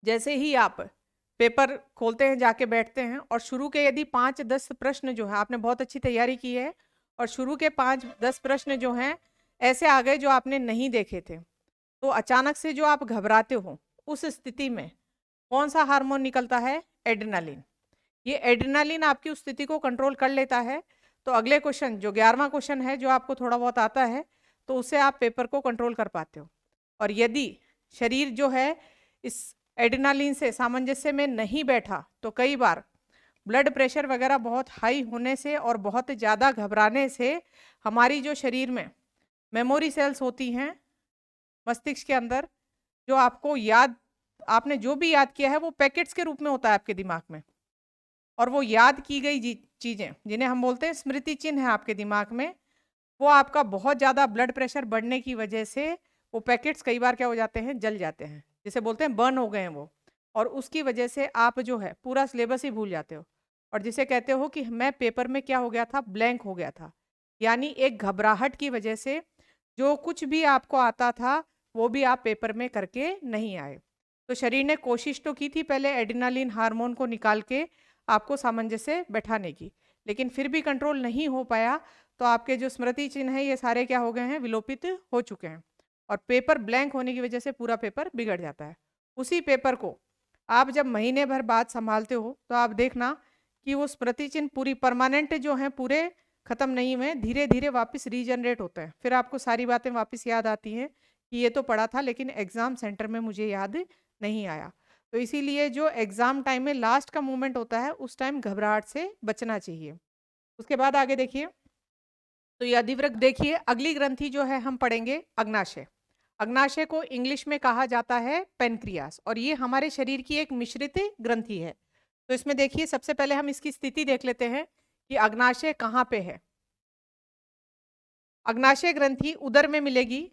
जैसे ही आप पेपर खोलते हैं, जाके बैठते हैं, और शुरू के यदि 5-10 प्रश्न जो है, आपने बहुत अच्छी तैयारी की है और शुरू के 5-10 प्रश्न जो हैं ऐसे आ गए जो आपने नहीं देखे थे, तो अचानक से जो आप घबराते हो, उस स्थिति में कौन सा हार्मोन निकलता है, एड्रेनालिन। ये एड्रेनालिन आपकी उस स्थिति को कंट्रोल कर लेता है। तो अगले क्वेश्चन, जो 11वां क्वेश्चन है, जो आपको थोड़ा बहुत आता है, तो उससे आप पेपर को कंट्रोल कर पाते हो। और यदि शरीर जो है इस एड्रेनालिन से सामंजस्य में नहीं बैठा, तो कई बार ब्लड प्रेशर वगैरह बहुत हाई होने से और बहुत ज़्यादा घबराने से हमारी जो शरीर में मेमोरी सेल्स होती हैं मस्तिष्क के अंदर, जो आपको याद, आपने जो भी याद किया है वो पैकेट्स के रूप में होता है आपके दिमाग में, और वो याद की गई चीज़ें जिन्हें हम बोलते हैं स्मृति चिन्ह है आपके दिमाग में, वो आपका बहुत ज़्यादा ब्लड प्रेशर बढ़ने की वजह से वो पैकेट्स कई बार क्या हो जाते हैं, जल जाते हैं, जिसे बोलते हैं बर्न हो गए हैं वो, और उसकी वजह से आप जो है पूरा सिलेबस ही भूल जाते हो, और जिसे कहते हो कि मैं पेपर में क्या हो गया था, ब्लैंक हो गया था। यानी एक घबराहट की वजह से जो कुछ भी आपको आता था वो भी आप पेपर में करके नहीं आए। तो शरीर ने कोशिश तो की थी पहले एड्रेनालिन हार्मोन को निकाल के आपको सामंजस्य बैठाने की, लेकिन फिर भी कंट्रोल नहीं हो पाया, तो आपके जो स्मृति चिन्ह है ये सारे क्या हो गए हैं, विलोपित हो चुके हैं, और पेपर ब्लैंक होने की वजह से पूरा पेपर बिगड़ जाता है। उसी पेपर को आप जब महीने भर बाद संभालते हो तो आप देखना कि वो स्मृति चिन्ह पूरी परमानेंट जो हैं पूरे खत्म नहीं हुए, धीरे धीरे वापस रीजनरेट होते हैं, फिर आपको सारी बातें वापस याद आती हैं कि ये तो पढ़ा था लेकिन एग्जाम सेंटर में मुझे याद नहीं आया। तो इसीलिए जो एग्जाम टाइम में लास्ट का मोमेंट होता है उस टाइम घबराहट से बचना चाहिए। उसके बाद आगे देखिए, तो ये अधिवृक्क देखिए, अगली ग्रंथि जो है हम पढ़ेंगे अग्नाशय। अग्नाशय को इंग्लिश में कहा जाता है पेनक्रियास, और ये हमारे शरीर की एक मिश्रित ग्रंथि है। तो इसमें देखिए, सबसे पहले हम इसकी स्थिति देख लेते हैं कि अग्नाशय कहाँ पे है। अग्नाशय ग्रंथि उदर में मिलेगी,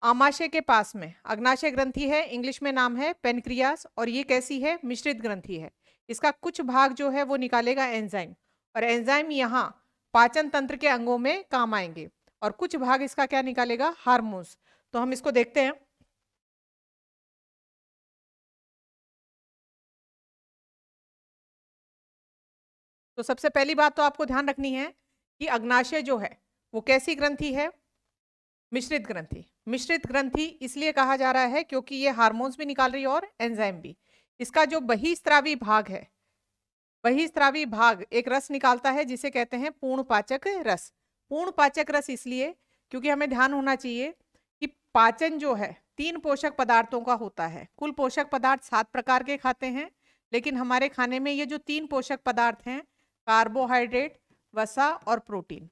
आमाशय के पास में अग्नाशय ग्रंथि है, इंग्लिश में नाम है पेनक्रियास, और ये कैसी है, मिश्रित ग्रंथि है। इसका कुछ भाग जो है वो निकालेगा एंजाइम, और एंजाइम यहाँ पाचन तंत्र के अंगों में काम आएंगे, और कुछ भाग इसका क्या निकालेगा, हार्मोन्स। तो हम इसको देखते हैं। तो सबसे पहली बात तो आपको ध्यान रखनी है कि अग्नाशय जो है वो कैसी ग्रंथि है? मिश्रित ग्रंथि। मिश्रित ग्रंथि इसलिए कहा जा रहा है क्योंकि ये हार्मोन्स भी निकाल रही है और एंजाइम भी। इसका जो बहिस्त्रावी भाग है, बहिस्त्रावी भाग एक रस निकालता है जिसे कहते हैं पूर्ण पाचक रस। पूर्ण पाचक रस इसलिए क्योंकि हमें ध्यान होना चाहिए कि पाचन जो है 3 पोषक पदार्थों का होता है। कुल पोषक पदार्थ 7 प्रकार के खाते हैं, लेकिन हमारे खाने में ये जो 3 पोषक पदार्थ हैं, कार्बोहाइड्रेट, वसा और प्रोटीन,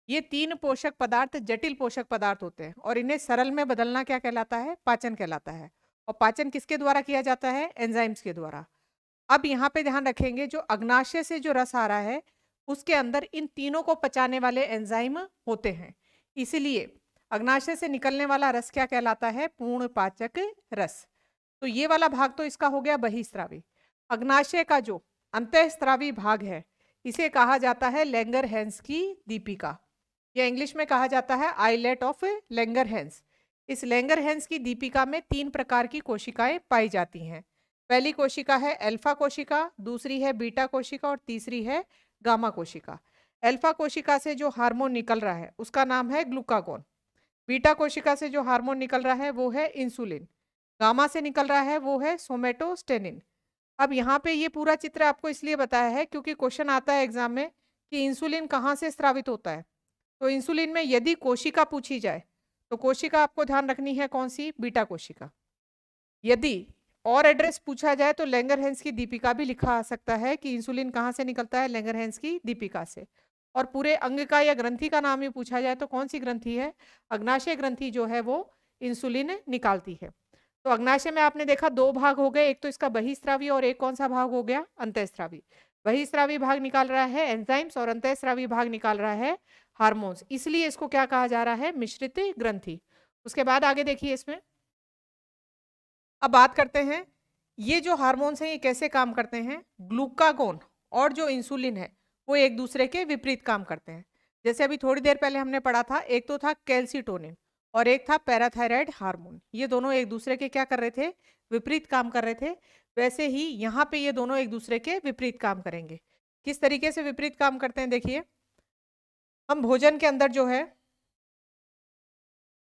ये 3 पोषक पदार्थ जटिल पोषक पदार्थ होते हैं और इन्हें सरल में बदलना क्या कहलाता है? पाचन कहलाता है। और पाचन किसके द्वारा किया जाता है? एंजाइम्स के द्वारा। अब यहाँ पे ध्यान रखेंगे, जो अग्नाशय से जो रस आ रहा है उसके अंदर इन तीनों को पचाने वाले एंजाइम होते हैं, इसलिए अग्नाशय से निकलने वाला रस क्या कहलाता है? पूर्ण पाचक रस। तो ये वाला भाग तो इसका हो गया बहिस्त्रावी। अग्नाशय का जो अंतःस्त्रावी भाग है इसे कहा जाता है लैंगरहैंस की दीपिका, या इंग्लिश में कहा जाता है आइलेट ऑफ लैंगरहैंस। इस लैंगरहैंस की दीपिका में 3 प्रकार की कोशिकाएं पाई जाती हैं। पहली कोशिका है अल्फा कोशिका, दूसरी है बीटा कोशिका और तीसरी है गामा कोशिका। अल्फा कोशिका से जो हार्मोन निकल रहा है उसका नाम है ग्लूकागोन। बीटा कोशिका से जो हार्मोन निकल रहा है वो है इंसुलिन। गामा से निकल रहा है वो है सोमेटोस्टेनिन। अब यहाँ पे ये पूरा चित्र आपको इसलिए बताया है क्योंकि क्वेश्चन आता है एग्जाम में कि इंसुलिन कहाँ से स्रावित होता है। तो इंसुलिन में यदि कोशिका पूछी जाए तो कोशिका आपको ध्यान रखनी है कौन सी? बीटा कोशिका। यदि और एड्रेस पूछा जाए तो लैंगरहैंस की दीपिका भी लिखा आ सकता है कि इंसुलिन कहाँ से निकलता है? लैंगरहैंस की दीपिका से। और पूरे अंग का या ग्रंथि का नाम ही पूछा जाए तो कौन सी ग्रंथि है? अग्नाशय ग्रंथि जो है वो इंसुलिन निकालती है। तो अग्नाशय में आपने देखा 2 भाग हो गए, एक तो इसका बहिस्त्रावी और एक कौन सा भाग हो गया? अंतःस्त्रावी। बहिस्त्रावी भाग निकाल रहा है एंजाइम्स और अंतःस्त्रावी भाग निकाल रहा है हार्मोन्स, इसलिए इसको क्या कहा जा रहा है? मिश्रित ग्रंथि। उसके बाद आगे देखिए इसमें, अब बात करते हैं ये जो हार्मोन्स हैं ये कैसे काम करते हैं। ग्लूकागोन और जो इंसुलिन है वो एक दूसरे के विपरीत काम करते हैं। जैसे अभी थोड़ी देर पहले हमने पढ़ा था, एक तो था कैल्सिटोनिन और एक था पैराथायराइड हार्मोन। ये दोनों एक दूसरे के क्या कर रहे थे? विपरीत काम कर रहे थे। वैसे ही यहाँ पे ये दोनों एक दूसरे के विपरीत काम करेंगे। किस तरीके से विपरीत काम करते हैं? देखिए, हम भोजन के अंदर जो है,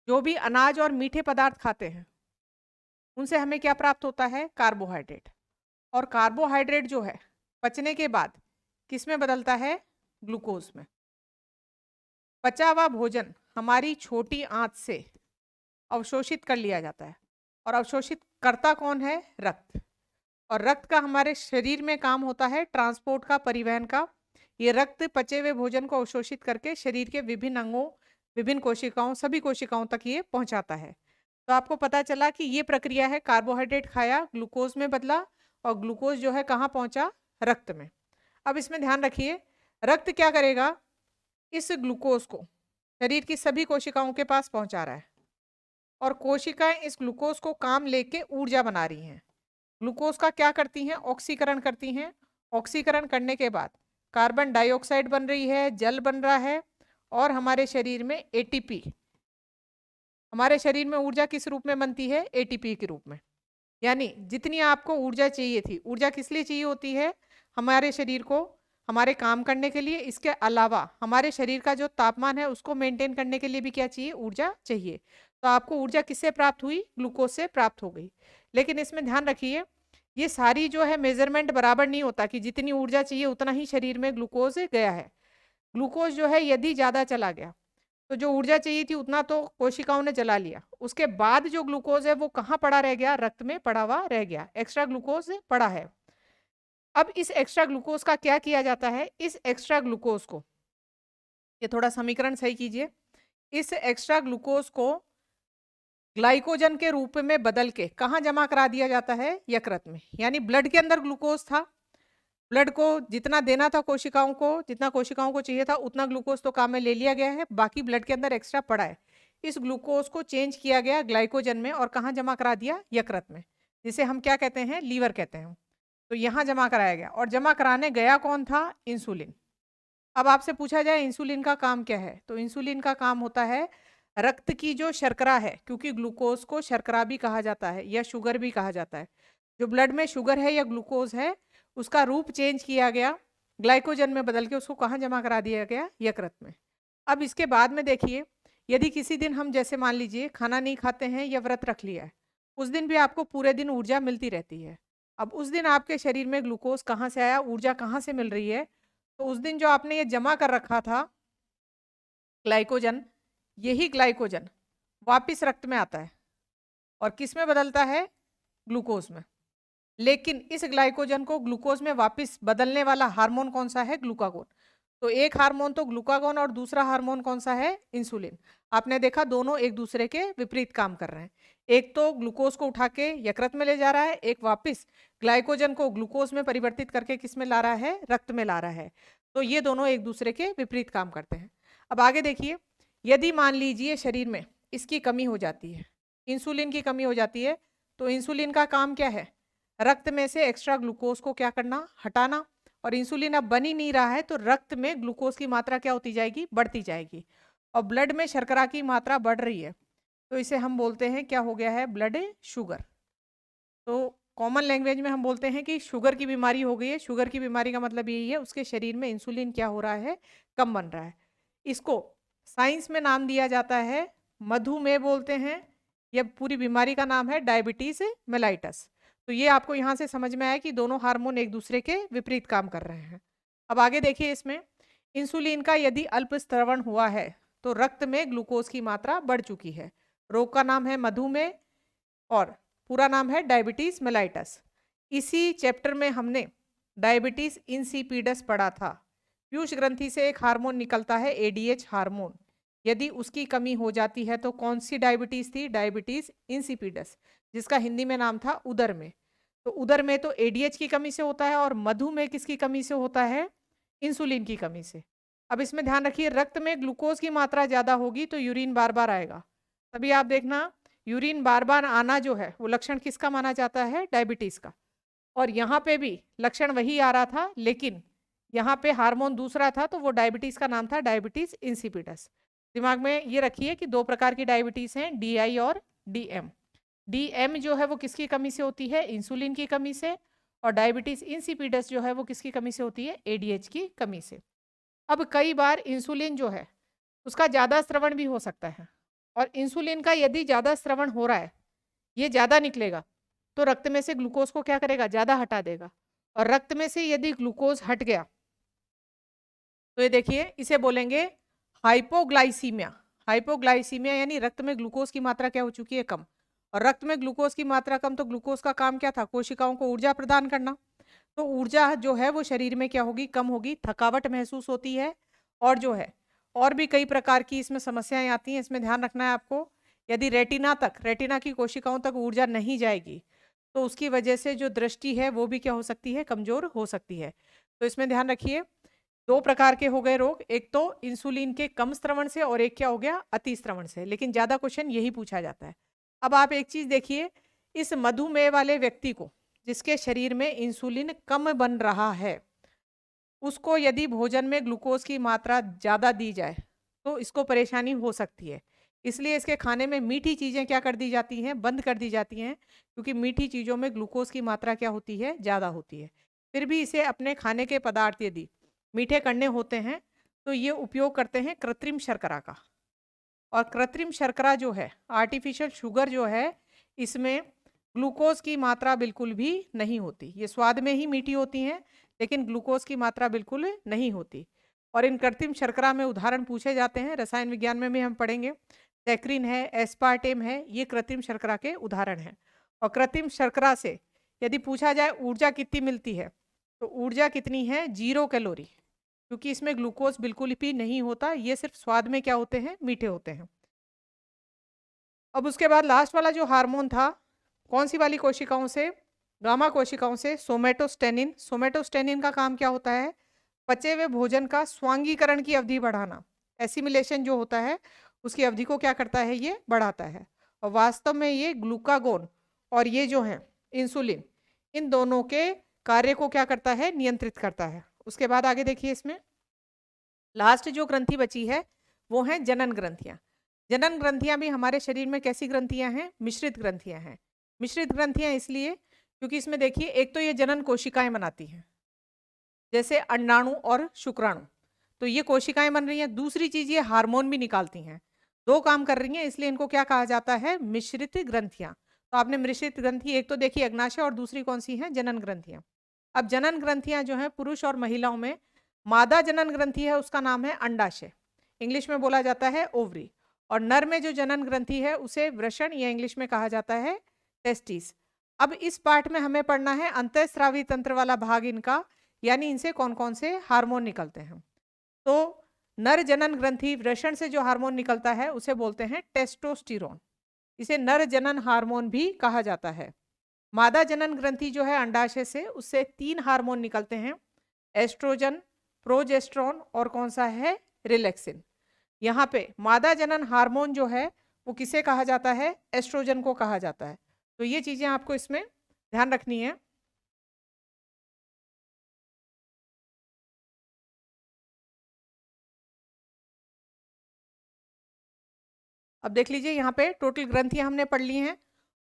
जो भी अनाज और मीठे पदार्थ खाते हैं उनसे हमें क्या प्राप्त होता है? कार्बोहाइड्रेट। और कार्बोहाइड्रेट जो है पचने के बाद किस में बदलता है? ग्लूकोज में। पचा हुआ भोजन हमारी छोटी आंत से अवशोषित कर लिया जाता है और अवशोषित करता कौन है? रक्त। और रक्त का हमारे शरीर में काम होता है ट्रांसपोर्ट का, परिवहन का। ये रक्त पचे हुए भोजन को अवशोषित करके शरीर के विभिन्न अंगों, विभिन्न कोशिकाओं, सभी कोशिकाओं तक ये पहुंचाता है। तो आपको पता चला कि ये प्रक्रिया है, कार्बोहाइड्रेट खाया, ग्लूकोज में बदला और ग्लूकोज जो है कहाँ पहुंचा? रक्त में। अब इसमें ध्यान रखिए, रक्त क्या करेगा? इस ग्लूकोज को शरीर की सभी कोशिकाओं के पास पहुंचा रहा है और कोशिकाएं इस ग्लूकोज को काम लेके ऊर्जा बना रही हैं। ग्लूकोज का क्या करती हैं? ऑक्सीकरण करती हैं। ऑक्सीकरण करने के बाद कार्बन डाइऑक्साइड बन रही है, जल बन रहा है और हमारे शरीर में एटीपी, हमारे शरीर में ऊर्जा किस रूप में बनती है? एटीपी के रूप में। यानी जितनी आपको ऊर्जा चाहिए थी, ऊर्जा किस लिए चाहिए होती है? हमारे शरीर को हमारे काम करने के लिए। इसके अलावा हमारे शरीर का जो तापमान है उसको मेंटेन करने के लिए भी क्या चाहिए? ऊर्जा चाहिए। तो आपको ऊर्जा किससे प्राप्त हुई? ग्लूकोज से प्राप्त हो गई। लेकिन इसमें ध्यान रखिए, ये सारी जो है मेजरमेंट बराबर नहीं होता कि जितनी ऊर्जा चाहिए उतना ही शरीर में ग्लूकोज गया है। ग्लूकोज जो है यदि ज़्यादा चला गया तो जो ऊर्जा चाहिए थी उतना तो कोशिकाओं ने जला लिया, उसके बाद जो ग्लूकोज है वो कहाँ पड़ा रह गया? रक्त में पड़ा हुआ रह गया, एक्स्ट्रा ग्लूकोज पड़ा है। अब इस एक्स्ट्रा ग्लूकोज का क्या किया जाता है? इस एक्स्ट्रा ग्लूकोज को, ये थोड़ा समीकरण सही कीजिए, इस एक्स्ट्रा ग्लूकोज को ग्लाइकोजन के रूप में बदल के कहाँ जमा करा दिया जाता है? यकृत में। यानी ब्लड के अंदर ग्लूकोज था, ब्लड को जितना देना था कोशिकाओं को, जितना कोशिकाओं को चाहिए था उतना ग्लूकोज तो काम में ले लिया गया है, बाकी ब्लड के अंदर एक्स्ट्रा पड़ा है। इस ग्लूकोज को चेंज किया गया ग्लाइकोजन में और कहाँ जमा करा दिया? यकृत में, जिसे हम क्या कहते हैं? लीवर कहते हैं। तो यहाँ जमा कराया गया और जमा कराने गया कौन था? इंसुलिन। अब आपसे पूछा जाए इंसुलिन का काम क्या है, तो इंसुलिन का काम होता है रक्त की जो शर्करा है, क्योंकि ग्लूकोज को शर्करा भी कहा जाता है या शुगर भी कहा जाता है, जो ब्लड में शुगर है या ग्लूकोज है उसका रूप चेंज किया गया ग्लाइकोजन में बदल के उसको कहाँ जमा करा दिया गया, यकृत में। अब इसके बाद में देखिए, यदि किसी दिन हम जैसे मान लीजिए खाना नहीं खाते हैं या व्रत रख लिया है, उस दिन भी आपको पूरे दिन ऊर्जा मिलती रहती है। अब उस दिन आपके शरीर में ग्लूकोज कहाँ से आया, ऊर्जा कहाँ से मिल रही है, तो उस दिन जो आपने ये जमा कर रखा था ग्लाइकोजन, यही ग्लाइकोजन वापिस रक्त में आता है और किस में बदलता है, ग्लूकोज में। लेकिन इस ग्लाइकोजन को ग्लूकोज में वापस बदलने वाला हार्मोन कौन सा है, ग्लूकागोन। तो एक हार्मोन तो ग्लूकागोन और दूसरा हार्मोन कौन सा है, इंसुलिन। आपने देखा दोनों एक दूसरे के विपरीत काम कर रहे हैं। एक तो ग्लूकोज को उठा के यकृत में ले जा रहा है, एक वापस ग्लाइकोजन को ग्लूकोज में परिवर्तित करके किस में ला रहा है, रक्त में ला रहा है। तो ये दोनों एक दूसरे के विपरीत काम करते हैं। अब आगे देखिए, यदि मान लीजिए शरीर में इसकी कमी हो जाती है, इंसुलिन की कमी हो जाती है, तो इंसुलिन का काम क्या है, रक्त में से एक्स्ट्रा ग्लूकोज को क्या करना, हटाना। और इंसुलिन अब बन ही नहीं रहा है, तो रक्त में ग्लूकोज की मात्रा क्या होती जाएगी, बढ़ती जाएगी। और ब्लड में शर्करा की मात्रा बढ़ रही है, तो इसे हम बोलते हैं क्या हो गया है, ब्लड शुगर। तो कॉमन लैंग्वेज में हम बोलते हैं कि शुगर की बीमारी हो गई है। शुगर की बीमारी का मतलब यही है, उसके शरीर में इंसुलिन क्या हो रहा है, कम बन रहा है। इसको साइंस में नाम दिया जाता है मधुमेह बोलते हैं। यह पूरी बीमारी का नाम है डायबिटीज मेलाइटस। तो ये आपको यहाँ से समझ में आया कि दोनों हार्मोन एक दूसरे के विपरीत काम कर रहे हैं। अब आगे देखिए, इसमें इंसुलिन का यदि अल्प स्त्रवण हुआ है तो रक्त में ग्लूकोज की मात्रा बढ़ चुकी है। रोग का नाम है मधुमेह और पूरा नाम है डायबिटीज मेलाइटस। इसी चैप्टर में हमने डायबिटीज इंसिपिडस पढ़ा था। पीयूष ग्रंथि से एक हार्मोन निकलता है एडीएच हार्मोन, यदि उसकी कमी हो जाती है तो कौन सी डायबिटीज थी, डायबिटीज इंसिपिडस, जिसका हिंदी में नाम था उदर में। तो उदर में तो एडीएच की कमी से होता है और मधुमेह किसकी कमी से होता है, इंसुलिन की कमी से। अब इसमें ध्यान रखिए, रक्त में ग्लूकोज की मात्रा ज्यादा होगी तो यूरिन बार बार आएगा। तभी आप देखना, यूरिन बार बार आना जो है वो लक्षण किसका माना जाता है, डायबिटीज का। और यहाँ पे भी लक्षण वही आ रहा था, लेकिन यहाँ पे हार्मोन दूसरा था, तो वो डायबिटीज का नाम था डायबिटीज इंसिपिडस। दिमाग में ये रखिए कि दो प्रकार की डायबिटीज हैं, डीआई और डीएम। डीएम जो है वो किसकी कमी से होती है, इंसुलिन की कमी से। और डायबिटीज इंसिपिडस जो है वो किसकी कमी से होती है, एडीएच की कमी से। अब कई बार इंसुलिन जो है उसका ज़्यादा स्रवण भी हो सकता है, और इंसुलिन का यदि ज़्यादा स्रवण हो रहा है, ये ज़्यादा निकलेगा, तो रक्त में से ग्लूकोज को क्या करेगा, ज़्यादा हटा देगा। और रक्त में से यदि ग्लूकोज हट गया तो ये देखिए, इसे बोलेंगे हाइपोग्लाइसीमिया। हाइपोग्लाइसीमिया यानी रक्त में ग्लूकोज की मात्रा क्या हो चुकी है, कम। और रक्त में ग्लूकोज की मात्रा कम, तो ग्लूकोज का काम क्या था, कोशिकाओं को ऊर्जा प्रदान करना। तो ऊर्जा जो है वो शरीर में क्या होगी, कम होगी, थकावट महसूस होती है। और जो है और भी कई प्रकार की इसमें समस्याएं आती हैं। इसमें ध्यान रखना है आपको, यदि रेटिना की कोशिकाओं तक ऊर्जा नहीं जाएगी तो उसकी वजह से जो दृष्टि है वो भी क्या हो सकती है, कमजोर हो सकती है। तो इसमें ध्यान रखिए, दो प्रकार के हो गए रोग, एक तो इंसुलिन के कम स्त्रवण से और एक क्या हो गया, अति स्त्रवण से। लेकिन ज्यादा क्वेश्चन यही पूछा जाता है। अब आप एक चीज देखिए, इस मधुमेह वाले व्यक्ति को जिसके शरीर में इंसुलिन कम बन रहा है, उसको यदि भोजन में ग्लूकोज की मात्रा ज़्यादा दी जाए तो इसको परेशानी हो सकती है। इसलिए इसके खाने में मीठी चीज़ें क्या कर दी जाती हैं, बंद कर दी जाती हैं, क्योंकि मीठी चीज़ों में ग्लूकोज की मात्रा क्या होती है, ज़्यादा होती है। फिर भी इसे अपने खाने के पदार्थ यदि मीठे करने होते हैं तो ये उपयोग करते हैं कृत्रिम शर्करा का। और कृत्रिम शर्करा जो है, आर्टिफिशियल शुगर जो है, इसमें ग्लूकोज की मात्रा बिल्कुल भी नहीं होती। ये स्वाद में ही मीठी होती हैं, लेकिन ग्लूकोज की मात्रा बिल्कुल नहीं होती। और इन कृत्रिम शर्करा में उदाहरण पूछे जाते हैं, रसायन विज्ञान में भी हम पढ़ेंगे। सैक्रिन है, एस्पार्टेम है, ये कृत्रिम शर्करा के उदाहरण हैं। और कृत्रिम शर्करा से यदि पूछा जाए ऊर्जा कितनी मिलती है, तो ऊर्जा कितनी है, 0 कैलोरी, क्योंकि इसमें ग्लूकोज बिल्कुल भी नहीं होता। ये सिर्फ स्वाद में क्या होते हैं, मीठे होते हैं। अब उसके बाद लास्ट वाला जो हार्मोन था, कौन सी वाली कोशिकाओं से, गामा कोशिकाओं से, सोमेटोस्टेनिन। सोमेटोस्टेनिन का काम क्या होता है, पचे हुए भोजन का स्वांगीकरण की अवधि बढ़ाना। एसिमिलेशन जो होता है उसकी अवधि को क्या करता है, ये बढ़ाता है। और वास्तव में ये ग्लूकागोन और ये जो है इंसुलिन, इन दोनों के कार्य को क्या करता है, नियंत्रित करता है। उसके बाद आगे देखिए, इसमें लास्ट जो ग्रंथि बची है वो है जनन ग्रंथियां। जनन ग्रंथियां भी हमारे शरीर में कैसी ग्रंथियां हैं, मिश्रित ग्रंथियां हैं। मिश्रित ग्रंथियां इसलिए क्योंकि इसमें देखिए, एक तो ये जनन कोशिकाएं बनाती हैं। जैसे अंडाणु और शुक्राणु। तो ये कोशिकाएं बन रही हैं। दूसरी चीज ये हार्मोन भी निकालती हैं, दो काम कर रही हैं, इसलिए इनको क्या कहा जाता है, मिश्रित ग्रंथियां। तो आपने मिश्रित ग्रंथि एक तो देखी अग्नाशय, और दूसरी कौन सी है, जनन ग्रंथियां। अब जनन ग्रंथियां जो है पुरुष और महिलाओं में, मादा जनन ग्रंथि है उसका नाम है अंडाशय, इंग्लिश में बोला जाता है ओवरी। और नर में जो जनन ग्रंथि है उसे वृषण या इंग्लिश में कहा जाता है टेस्टिस। अब इस पार्ट में हमें पढ़ना है अंतःस्रावी तंत्र वाला भाग इनका, यानी इनसे कौन कौन से हार्मोन निकलते हैं। तो नर जनन ग्रंथि वृषण से जो हार्मोन निकलता है उसे बोलते हैं टेस्टोस्टेरोन, इसे नर जनन हार्मोन भी कहा जाता है। मादा जनन ग्रंथि जो है अंडाशय से, उससे 3 हार्मोन निकलते हैं, एस्ट्रोजन, प्रोजेस्टेरोन और कौन सा है, रिलैक्सिन। यहाँ पे मादा जनन हार्मोन जो है वो किसे कहा जाता है, एस्ट्रोजन को कहा जाता है। तो ये चीजें आपको इसमें ध्यान रखनी है। अब देख लीजिए यहाँ पे टोटल ग्रंथियां हमने पढ़ ली हैं,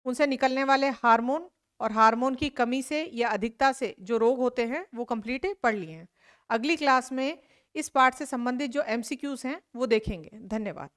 उनसे निकलने वाले हार्मोन और हार्मोन की कमी से या अधिकता से जो रोग होते हैं वो कंप्लीट पढ़ लिए हैं। अगली क्लास में इस पार्ट से संबंधित जो एमसीक्यूज हैं वो देखेंगे। धन्यवाद।